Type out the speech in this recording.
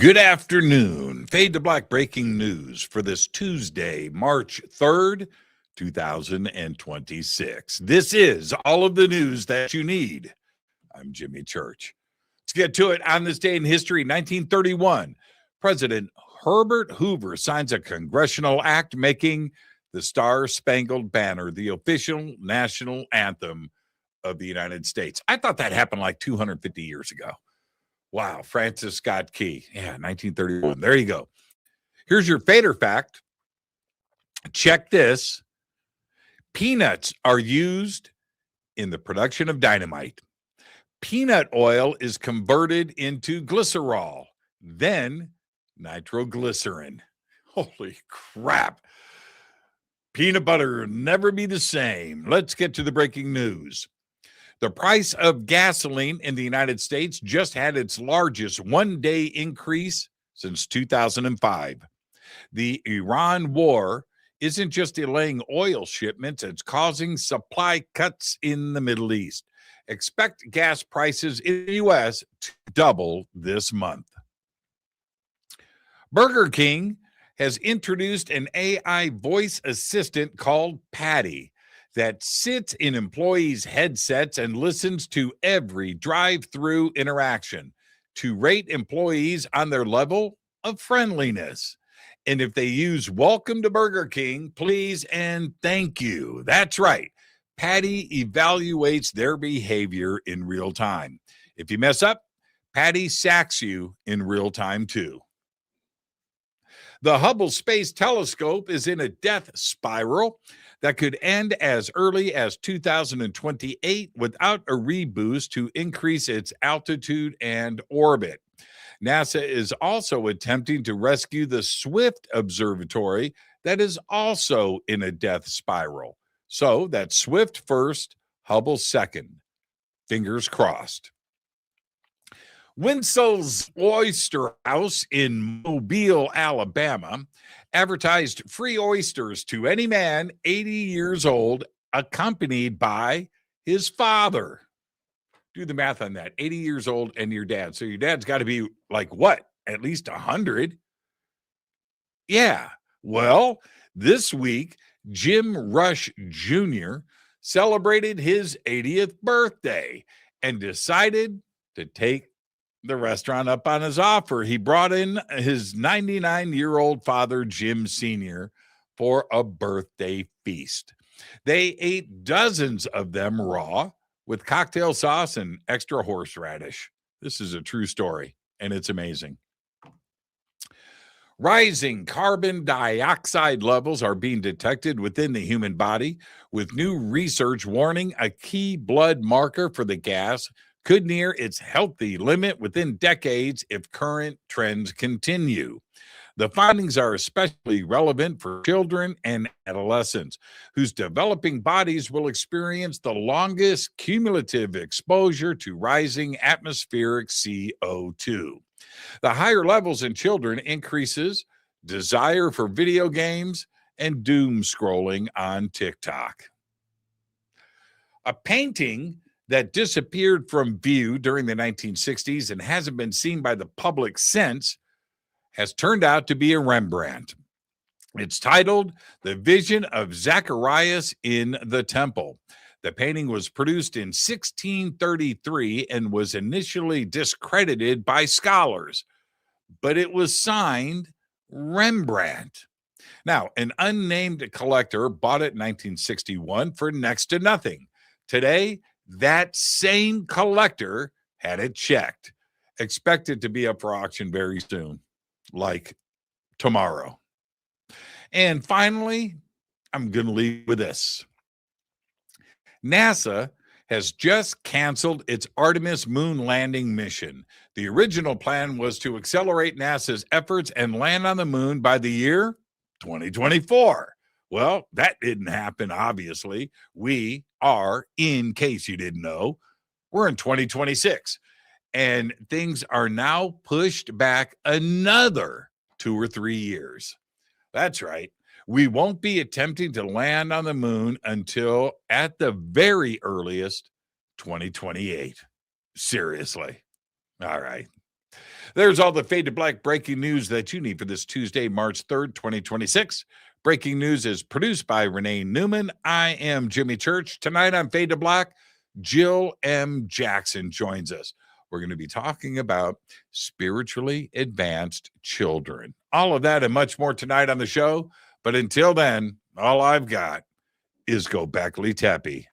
Good afternoon. Fade to Black breaking news for this Tuesday, March 3rd, 2026. This is all of the news that you need. I'm Jimmy Church. Let's get to it. On this day in history, 1931, President Herbert Hoover signs a congressional act making the Star-Spangled Banner the official national anthem of the United States. I thought that happened like 250 years ago. Wow, Francis Scott Key. Yeah, 1931. There you go. Here's your fader fact. Check this. Peanuts are used in the production of dynamite. Peanut oil is converted into glycerol, then nitroglycerin. Holy crap. Peanut butter will never be the same. Let's get to the breaking news. The price of gasoline in the United States just had its largest one-day increase since 2005. The Iran war isn't just delaying oil shipments, it's causing supply cuts in the Middle East. Expect gas prices in the U.S. to double this month. Burger King has introduced an AI voice assistant called Patty that sits in employees' headsets and listens to every drive-through interaction to rate employees on their level of friendliness. And if they use welcome to Burger King, please and thank you. That's right. Patty evaluates their behavior in real time. If you mess up, Patty sacks you in real time too. The Hubble Space Telescope is in a death spiral that could end as early as 2028 without a reboost to increase its altitude and orbit. NASA is also attempting to rescue the Swift Observatory that is also in a death spiral. So that's Swift first, Hubble second. Fingers crossed. Winsel's Oyster House in Mobile, Alabama, advertised free oysters to any man 80 years old, accompanied by his father. Do the math on that. 80 years old and your dad. So your dad's got to be like what? At least 100? Yeah. Well, this week, Jim Rush Jr. celebrated his 80th birthday and decided to take the restaurant up on his offer. He brought in his 99-year-old father, Jim Sr., for a birthday feast. They ate dozens of them raw with cocktail sauce and extra horseradish. This is a true story, and it's amazing. Rising carbon dioxide levels are being detected within the human body, with new research warning a key blood marker for the gas could near its healthy limit within decades if current trends continue. The findings are especially relevant for children and adolescents, whose developing bodies will experience the longest cumulative exposure to rising atmospheric CO2. The higher levels in children increases desire for video games and doom scrolling on TikTok. A painting that disappeared from view during the 1960s and hasn't been seen by the public since has turned out to be a Rembrandt. It's titled The Vision of Zacharias in the Temple. The painting was produced in 1633 and was initially discredited by scholars, but it was signed Rembrandt. Now, an unnamed collector bought it in 1961 for next to nothing. Today, that same collector had it checked. Expect it to be up for auction very soon, like tomorrow. And finally, I'm going to leave with this. NASA has just canceled its Artemis moon landing mission. The original plan was to accelerate NASA's efforts and land on the moon by the year 2024. Well, that didn't happen, obviously. We are, in case you didn't know, we're in 2026. And things are now pushed back another 2 or 3 years. That's right. We won't be attempting to land on the moon until, at the very earliest, 2028. Seriously. All right. There's all the Fade to Black breaking news that you need for this Tuesday, March 3rd, 2026. Breaking news is produced by Renee Neumann. I am Jimmy Church. Tonight on Fade to Black, Jill M. Jackson joins us. We're going to be talking about spiritually advanced children. All of that and much more tonight on the show. But until then, all I've got is Go Beckley Teppy.